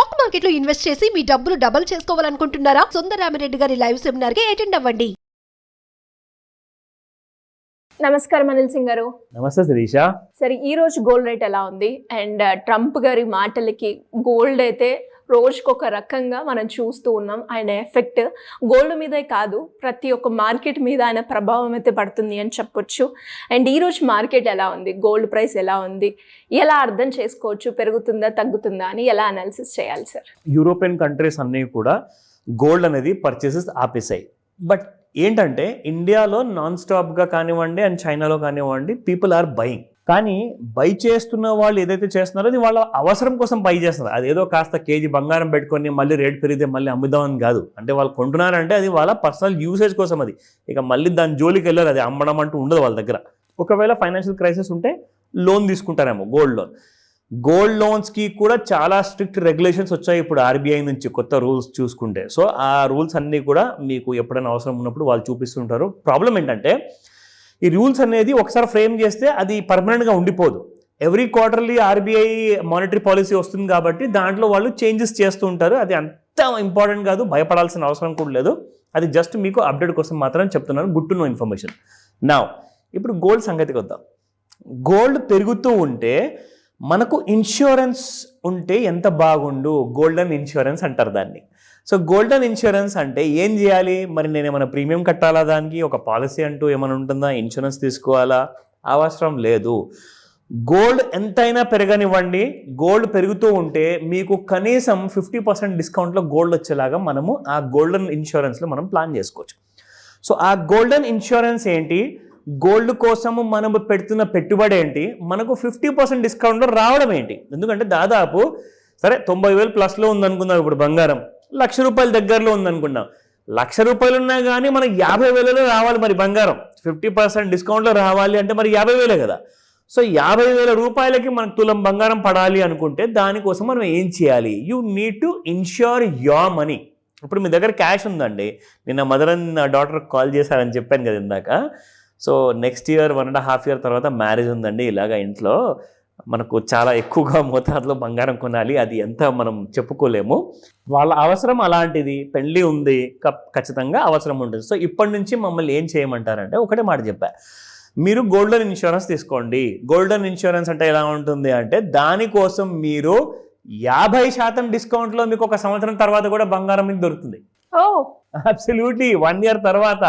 Stock market లో invest చేసి మీ డబ్బులు డబుల్ చేసుకోవాలనుకుంటున్నారా? సుందరరామిరెడ్డి గారి లైవ్ సెమినార్ కి అటెండ్ అవ్వండి. నమస్కారం అనిల్ సింగ్ గారు. నమస్తే శిరీష. సరే, ఈ రోజు గోల్డ్ రేట్ ఎలా ఉంది? అండ్ ట్రంప్ గారి మాటలకి గోల్డ్ అయితే రోజుకొక రకంగా మనం చూస్తూ ఉన్నాం. ఆయన ఎఫెక్ట్ గోల్డ్ మీదే కాదు, ప్రతి ఒక్క మార్కెట్ మీద ఆయన ప్రభావం అయితే పడుతుంది అని చెప్పొచ్చు. అండ్ ఈ రోజు మార్కెట్ ఎలా ఉంది, గోల్డ్ ప్రైస్ ఎలా ఉంది, ఎలా అర్థం చేసుకోవచ్చు, పెరుగుతుందా తగ్గుతుందా అని ఎలా అనాలిసిస్ చేయాలి సార్? యూరోపియన్ కంట్రీస్ అన్నీ కూడా గోల్డ్ అనేది పర్చేసెస్ ఆపేసాయి. బట్ ఏంటంటే ఇండియాలో నాన్ స్టాప్గా కానివ్వండి అండ్ చైనాలో కానివ్వండి పీపుల్ ఆర్ బయింగ్. కానీ బై చేస్తున్న వాళ్ళు ఏదైతే చేస్తున్నారో అది వాళ్ళ అవసరం కోసం బై చేస్తున్నారు. అదేదో కాస్త కేజీ బంగారం పెట్టుకొని మళ్ళీ రేట్ పెరిగితే మళ్ళీ అమ్ముదామని కాదు. అంటే వాళ్ళు కొంటున్నారంటే అది వాళ్ళ పర్సనల్ యూసేజ్ కోసం. అది ఇక మళ్ళీ దాని జోలికి వెళ్ళారు, అది అమ్మడం అంటూ ఉండదు వాళ్ళ దగ్గర. ఒకవేళ ఫైనాన్షియల్ క్రైసిస్ ఉంటే లోన్ తీసుకుంటారేమో, గోల్డ్ లోన్. గోల్డ్ లోన్స్కి కూడా చాలా స్ట్రిక్ట్ రెగ్యులేషన్స్ వచ్చాయి ఇప్పుడు ఆర్బీఐ నుంచి, కొత్త రూల్స్ చూసుకుంటే. సో ఆ రూల్స్ అన్నీ కూడా మీకు ఎప్పుడైనా అవసరం ఉన్నప్పుడు వాళ్ళు చూపిస్తుంటారు. ప్రాబ్లం ఏంటంటే ఈ రూల్స్ అనేది ఒకసారి ఫ్రేమ్ చేస్తే అది పర్మనెంట్గా ఉండిపోదు. Every quarterly RBI monetary policy వస్తుంది కాబట్టి దాంట్లో వాళ్ళు చేంజెస్ చేస్తూ ఉంటారు. అది అంత ఇంపార్టెంట్ కాదు, భయపడాల్సిన అవసరం కూడా లేదు. అది జస్ట్ మీకు అప్డేట్ కోసం మాత్రం చెప్తున్నాను, గుడ్ టు నో ఇన్ఫర్మేషన్. నా ఇప్పుడు గోల్డ్ సంగతికి వద్దాం. గోల్డ్ పెరుగుతూ ఉంటే మనకు ఇన్సూరెన్స్ ఉంటే ఎంత బాగుండు, గోల్డెన్ ఇన్సూరెన్స్ అంటారు దాన్ని. సో గోల్డెన్ ఇన్సూరెన్స్ అంటే ఏం చేయాలి? మరి నేను ఏమైనా ప్రీమియం కట్టాలా, దానికి ఒక పాలసీ అంటూ ఏమైనా ఉంటుందా, ఇన్సూరెన్స్ తీసుకోవాలా? అవసరం లేదు. గోల్డ్ ఎంతైనా పెరగనివ్వండి, గోల్డ్ పెరుగుతూ ఉంటే మీకు కనీసం 50% డిస్కౌంట్లో గోల్డ్ వచ్చేలాగా మనము ఆ గోల్డెన్ ఇన్సూరెన్స్లో మనం ప్లాన్ చేసుకోవచ్చు. సో ఆ గోల్డెన్ ఇన్సూరెన్స్ ఏంటి, గోల్డ్ కోసము మనం పెడుతున్న పెట్టుబడి ఏంటి, మనకు 50% డిస్కౌంట్లో రావడం ఏంటి? ఎందుకంటే దాదాపు సరే 90,000 ప్లస్లో ఉందనుకుందాం, ఇప్పుడు బంగారం ₹1,00,000 దగ్గరలో ఉందనుకున్నాం. ₹1,00,000 ఉన్నా కానీ మనకి 50,000 రావాలి. మరి బంగారం 50% డిస్కౌంట్లో రావాలి అంటే మరి 50,000 కదా. సో 50,000 మనకు తులం బంగారం పడాలి అనుకుంటే దానికోసం మనం ఏం చేయాలి? You need to ensure your money. ఇప్పుడు మీ దగ్గర క్యాష్ ఉందండి. నిన్న మదర్ అండ్ డాటర్ కాల్ చేశారని చెప్పాను కదా ఇందాక. సో నెక్స్ట్ ఇయర్ 1.5 year తర్వాత మ్యారేజ్ ఉందండి. ఇలాగా ఇంట్లో మనకు చాలా ఎక్కువగా మోతాదులో బంగారం కొనాలి, అది ఎంత మనం చెప్పుకోలేము. వాళ్ళ అవసరం అలాంటిది, పెళ్ళి ఉంది, ఖచ్చితంగా అవసరం ఉంటుంది. సో ఇప్పటి నుంచి మమ్మల్ని ఏం చేయమంటారంటే ఒకటే మాట చెప్పా, మీరు గోల్డెన్ ఇన్సూరెన్స్ తీసుకోండి. గోల్డెన్ ఇన్సూరెన్స్ అంటే ఎలా ఉంటుంది అంటే దానికోసం మీరు 50% డిస్కౌంట్లో మీకు ఒక సంవత్సరం తర్వాత కూడా బంగారం మీకు దొరుకుతుంది. అబ్సల్యూట్లీ 1 year తర్వాత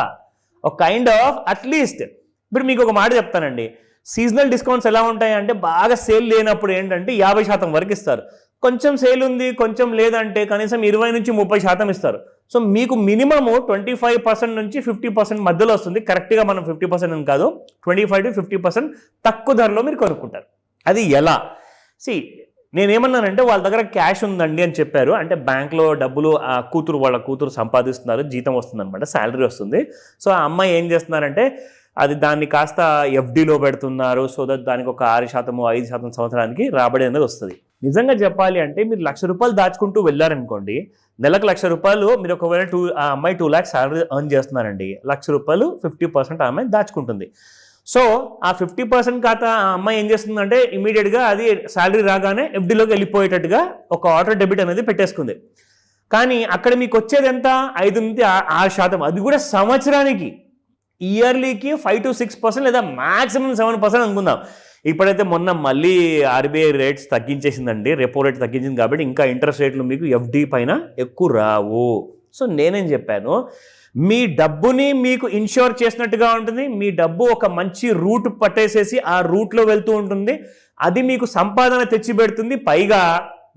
ఒక కైండ్ ఆఫ్ అట్లీస్ట్. ఇప్పుడు మీకు ఒక మాట చెప్తానండి, సీజనల్ డిస్కౌంట్స్ ఎలా ఉంటాయి అంటే బాగా సేల్ లేనప్పుడు ఏంటంటే 50% వరకు ఇస్తారు. కొంచెం సేల్ ఉంది, కొంచెం లేదంటే కనీసం 20 నుంచి 30% ఇస్తారు. సో మీకు మినిమము 25% నుంచి 50% మధ్యలో వస్తుంది. కరెక్ట్గా మనం 50% అని కాదు, 25 to 50% తక్కువ ధరలో మీరు కొనుక్కుంటారు. అది ఎలా? నేనేమన్నానంటే వాళ్ళ దగ్గర క్యాష్ ఉందండి అని చెప్పారు. అంటే బ్యాంక్లో డబ్బులు వాళ్ళ కూతురు సంపాదిస్తున్నారు, జీతం వస్తుంది అనమాట, శాలరీ వస్తుంది. సో ఆ అమ్మాయి ఏం చేస్తున్నారంటే దాన్ని కాస్త ఎఫ్డీలో పెడుతున్నారు. సో దట్ దానికి ఒక 6%, 5% సంవత్సరానికి రాబడి అనేది వస్తుంది. నిజంగా చెప్పాలి అంటే మీరు ₹1,00,000 దాచుకుంటూ వెళ్ళారనుకోండి, నెలకు ₹1,00,000 మీరు ఒకవేళ ఆ అమ్మాయి 2 lakhs శాలరీ ఎర్న్ చేస్తున్నారండి, ₹1,00,000 50% ఆమె దాచుకుంటుంది. సో ఆ 50% ఖాతా ఆ అమ్మాయి ఏం చేస్తుందంటే ఇమీడియట్గా అది శాలరీ రాగానే ఎఫ్డీలోకి వెళ్ళిపోయేటట్టుగా ఒక ఆటో డెబిట్ అనేది పెట్టేసుకుంది. కానీ అక్కడ మీకు వచ్చేది ఎంత? 5 నుంచి 6%. అది కూడా సంవత్సరానికి. ఇయర్లీకి 5 to 6% లేదా మ్యాక్సిమం 7% అనుకుందాం. ఇప్పుడైతే మొన్న మళ్ళీ ఆర్బీఐ రేట్స్ తగ్గించేసిందండి, రెపో రేట్ తగ్గించింది కాబట్టి ఇంకా ఇంట్రెస్ట్ రేట్లు మీకు ఎఫ్డీ పైన ఎక్కువ రావు. సో నేనేం చెప్పాను, మీ డబ్బుని మీకు ఇన్ష్యూర్ చేసినట్టుగా ఉంటుంది. మీ డబ్బు ఒక మంచి రూట్ పట్టేసేసి ఆ రూట్లో వెళ్తూ ఉంటుంది. అది మీకు సంపాదన తెచ్చిపెడుతుంది. పైగా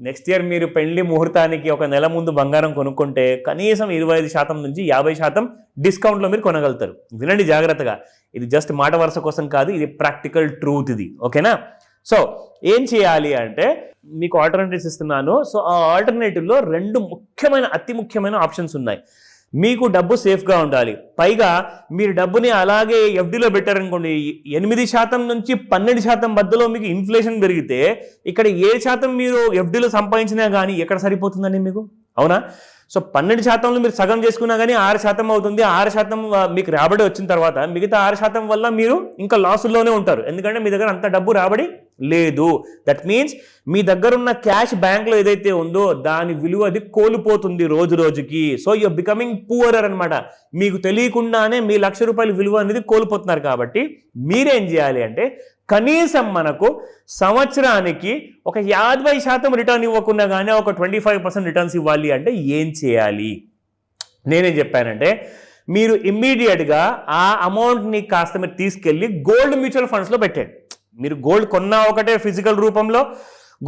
నెక్స్ట్ ఇయర్ మీరు పెళ్లి ముహూర్తానికి ఒక నెల ముందు బంగారం కొనుక్కుంటే కనీసం 25% నుంచి 50% డిస్కౌంట్లో మీరు కొనగలుగుతారు. వినండి జాగ్రత్తగా, ఇది జస్ట్ మాట వరుస కోసం కాదు, ఇది ప్రాక్టికల్ ట్రూత్ ఇది. ఓకేనా? సో ఏం చేయాలి అంటే మీకు ఆల్టర్నేటివ్స్ ఇస్తున్నాను. సో ఆ ఆల్టర్నేటివ్లో 2 అతి ముఖ్యమైన ఆప్షన్స్ ఉన్నాయి. మీకు డబ్బు సేఫ్గా ఉండాలి, పైగా మీరు డబ్బుని అలాగే ఎఫ్డీలో పెట్టారనుకోండి, 8% నుంచి 12% మధ్యలో మీకు ఇన్ఫ్లేషన్ పెరిగితే ఇక్కడ 7% మీరు ఎఫ్డీలో సంపాదించినా కానీ ఎక్కడ సరిపోతుందండి మీకు? అవునా? సో 12%లో మీరు సగం చేసుకున్నా కానీ 6% అవుతుంది. 6% మీకు రాబడి వచ్చిన తర్వాత మిగతా 6% వల్ల మీరు ఇంకా లాసుల్లోనే ఉంటారు. ఎందుకంటే మీ దగ్గర అంత డబ్బు రాబడి లేదు. దట్ మీన్స్ మీ దగ్గర ఉన్న క్యాష్ బ్యాంక్లో ఏదైతే ఉందో దాని విలువ అది కోల్పోతుంది రోజు రోజుకి. సో యూఆర్ బికమింగ్ పూవరర్ అనమాట. మీకు తెలియకుండానే మీ ₹1,00,000 విలువ అనేది కోల్పోతున్నారు. కాబట్టి మీరేం చేయాలి అంటే కనీసం మనకు సంవత్సరానికి ఒక 50% రిటర్న్ ఇవ్వకుండా కానీ ఒక 25% రిటర్న్స్ ఇవ్వాలి అంటే ఏం చేయాలి? నేనేం చెప్పానంటే మీరు ఇమ్మీడియట్గా ఆ అమౌంట్ని కాస్త మీరు తీసుకెళ్ళి గోల్డ్ మ్యూచువల్ ఫండ్స్లో పెట్టండి. మీరు గోల్డ్ కొన్నా ఒకటే ఫిజికల్ రూపంలో,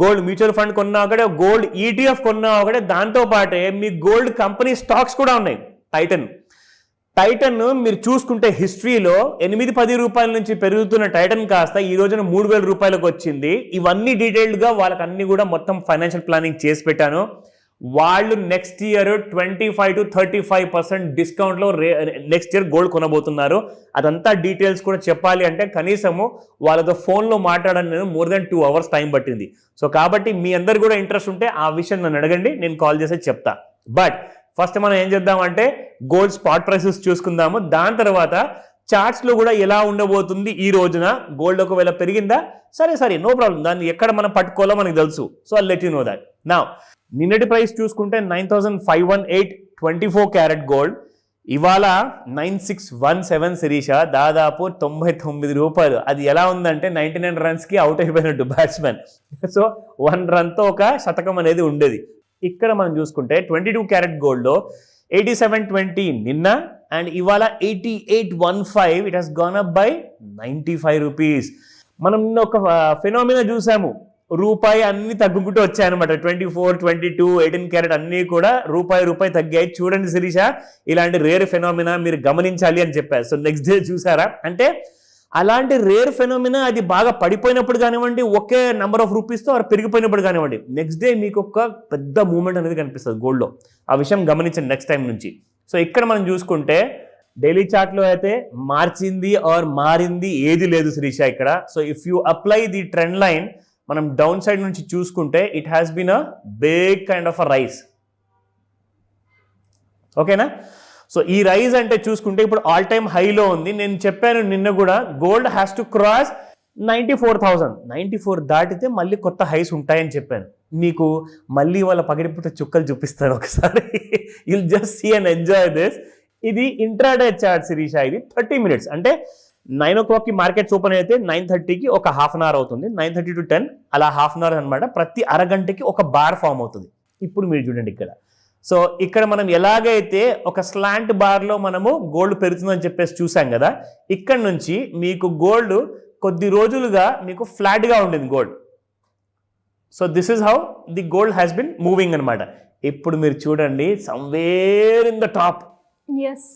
గోల్డ్ మ్యూచువల్ ఫండ్ కొన్నా ఒకటే, గోల్డ్ ETF కొన్నా ఒకటే, దాంతోపాటే మీ గోల్డ్ కంపెనీ స్టాక్స్ కూడా ఉన్నాయి. టైటన్ మీరు చూసుకుంటే హిస్టరీలో 8-10 రూపాయల నుంచి పెరుగుతున్న టైటన్ కాస్త ఈ రోజున 3,000 రూపాయలకు వచ్చింది. ఇవన్నీ డీటెయిల్డ్గా వాళ్ళకి అన్ని కూడా మొత్తం ఫైనాన్షియల్ ప్లానింగ్ చేసి పెట్టాను. వాళ్ళు నెక్స్ట్ ఇయర్ 25 to 35% డిస్కౌంట్లో నెక్స్ట్ ఇయర్ గోల్డ్ కొనబోతున్నారు. అదంతా డీటెయిల్స్ కూడా చెప్పాలి అంటే కనీసము వాళ్ళతో ఫోన్లో మాట్లాడని నేను more than 2 hours టైం పట్టింది. సో కాబట్టి మీ అందరు కూడా ఇంట్రెస్ట్ ఉంటే ఆ విషయం నన్ను అడగండి, నేను కాల్ చేసి చెప్తా. బట్ ఫస్ట్ మనం ఏం చేద్దామంటే గోల్డ్ స్పాట్ ప్రైసెస్ చూసుకుందాము. దాని తర్వాత చార్ట్స్లో కూడా ఎలా ఉండబోతుంది ఈ రోజున. గోల్డ్ ఒకవేళ పెరిగిందా, సరే నో ప్రాబ్లం, దాన్ని ఎక్కడ మనం పట్టుకోవాలో మనకు తెలుసు. So I'll let you know that. నా నిన్నటి ప్రైస్ చూసుకుంటే 9,518 24 క్యారెట్ గోల్డ్. ఇవాళ 9,617 శిరీష, దాదాపు 99 రూపాయలు. అది ఎలా ఉందంటే 99 రన్స్కి అవుట్ అయిపోయినట్టు బ్యాట్స్మెన్. సో 1 రన్తో ఒక శతకం అనేది ఉండేది. ఇక్కడ మనం చూసుకుంటే 22 క్యారెట్ గోల్డ్లో 8720 నిన్న, అండ్ ఇవాళ 8815. It has gone up by 95 rupees. మనం నిన్న ఒక ఫినామినా చూసాము, రూపాయి అన్ని తగ్గుకుంటూ వచ్చాయన్నమాట. 24, 22, 18 క్యారెట్ అన్నీ కూడా రూపాయి తగ్గాయి. చూడండి శిరీష, ఇలాంటి రేర్ ఫెనామినా మీరు గమనించాలి అని చెప్పారు. సో నెక్స్ట్ డే చూసారా, అంటే అలాంటి రేర్ ఫెనామినా అది బాగా పడిపోయినప్పుడు కానివ్వండి, ఒకే నెంబర్ ఆఫ్ రూపీస్తో అది పెరిగిపోయినప్పుడు కానివ్వండి, నెక్స్ట్ డే మీకు ఒక పెద్ద మూమెంట్ అనేది కనిపిస్తుంది గోల్డ్లో. ఆ విషయం గమనించండి నెక్స్ట్ టైం నుంచి. సో ఇక్కడ మనం చూసుకుంటే డైలీ చార్ట్లో అయితే మార్చింది ఆర్ మారింది ఏది లేదు శిరీష ఇక్కడ. So if you apply the trend line, మనం డౌన్ సైడ్ నుంచి చూసుకుంటే it has been a big kind of a rise. ఓకేనా? సో ఈ రైజ్ అంటే చూసుకుంటే ఇప్పుడు ఆల్ టైమ్ హైలో ఉంది. నేను చెప్పాను నిన్న కూడా గోల్డ్ హ్యాస్ టు క్రాస్ 94,000. 94 దాటితే మళ్ళీ కొత్త హైస్ ఉంటాయని చెప్పాను. మీకు మళ్ళీ వాళ్ళ పగిడిపుట్ట చుక్కలు చూపిస్తాను ఒకసారి. You'll just see and enjoy this. ఇది ఇంట్రాడే చార్ట్ శిరీష. ఇది 30 minutes, అంటే 9 o'clockకి మార్కెట్స్ ఓపెన్ అయితే 9:30కి ఒక హాఫ్ అన్ అవర్ అవుతుంది. 9:30 to 10 అలా హాఫ్ అన్ అవర్ అనమాట. ప్రతి అరగంటకి ఒక బార్ ఫామ్ అవుతుంది. ఇప్పుడు మీరు చూడండి ఇక్కడ. సో ఇక్కడ మనం ఎలాగైతే ఒక స్లాంట్ బార్లో మనము గోల్డ్ పెరుగుతుందని చెప్పేసి చూసాం కదా, ఇక్కడ నుంచి మీకు గోల్డ్ కొద్ది రోజులుగా మీకు ఫ్లాట్గా ఉండింది gold. So this is how the gold has been moving అనమాట. ఇప్పుడు మీరు చూడండి somewhere in the top. Yes.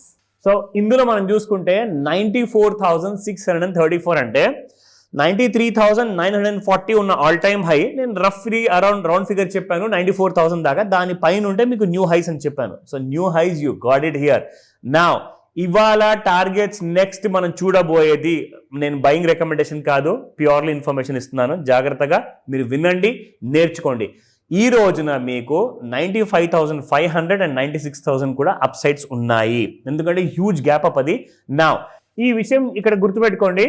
So ఇందులో మనం చూసుకుంటే 94,634 అంటే 93,940 ఉన్న ఆల్ టైమ్ హై. నేను రఫ్లీ రౌండ్ ఫిగర్ చెప్పాను 94,000 దాకా. దాని పైన ఉంటే మీకు న్యూ హైస్ అని చెప్పాను. So new highs you got it here. Now ఇవాళ టార్గెట్స్ నెక్స్ట్ మనం చూడబోయేది, నేను బయింగ్ రికమెండేషన్ కాదు, ప్యూర్లీ ఇన్ఫర్మేషన్ ఇస్తున్నాను. జాగ్రత్తగా మీరు వినండి, నేర్చుకోండి. ఈ రోజున మీకు 95,500 and 96,000 కూడా అప్ సైడ్స్ ఉన్నాయి. ఎందుకంటే హ్యూజ్ గ్యాప్ అప్ అది. నా ఈ విషయం ఇక్కడ గుర్తుపెట్టుకోండి.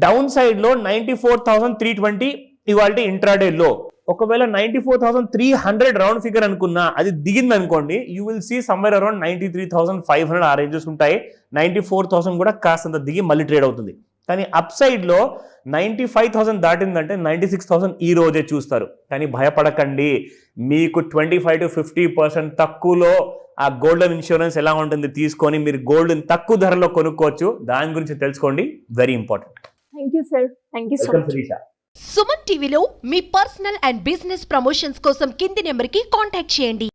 డౌన్ సైడ్ లో 94,320 ఇవాళ ఇంట్రాడే లో. ఒకవేళ 94,300 రౌండ్ ఫిగర్ అనుకున్నా అది దిగింది అనుకోండి, you will see somewhere around 93,500 ఆ రేంజెస్ ఉంటాయి. 94,000 కూడా కాస్తంత దిగి మళ్ళీ ట్రేడ్ అవుతుంది. కానీ అప్ సైడ్ లో 95,000 దాటిందంటే 96,000 ఈ రోజే చూస్తారు. కానీ భయపడకండి, మీకు 25 to 50% తక్కువలో ఆ గోల్డెన్ ఇన్సూరెన్స్ ఎలా ఉంటుంది తీసుకొని మీరు గోల్డ్ తక్కువ ధరలో కొనుక్కోవచ్చు. దాని గురించి తెలుసుకోండి, very important. Thank you sir. Thank you so much. Suman టీవీలో మీ పర్సనల్ అండ్ బిజినెస్ ప్రమోషన్స్ కోసం కింది నెంబర్కి కాంటాక్ట్ చేయండి.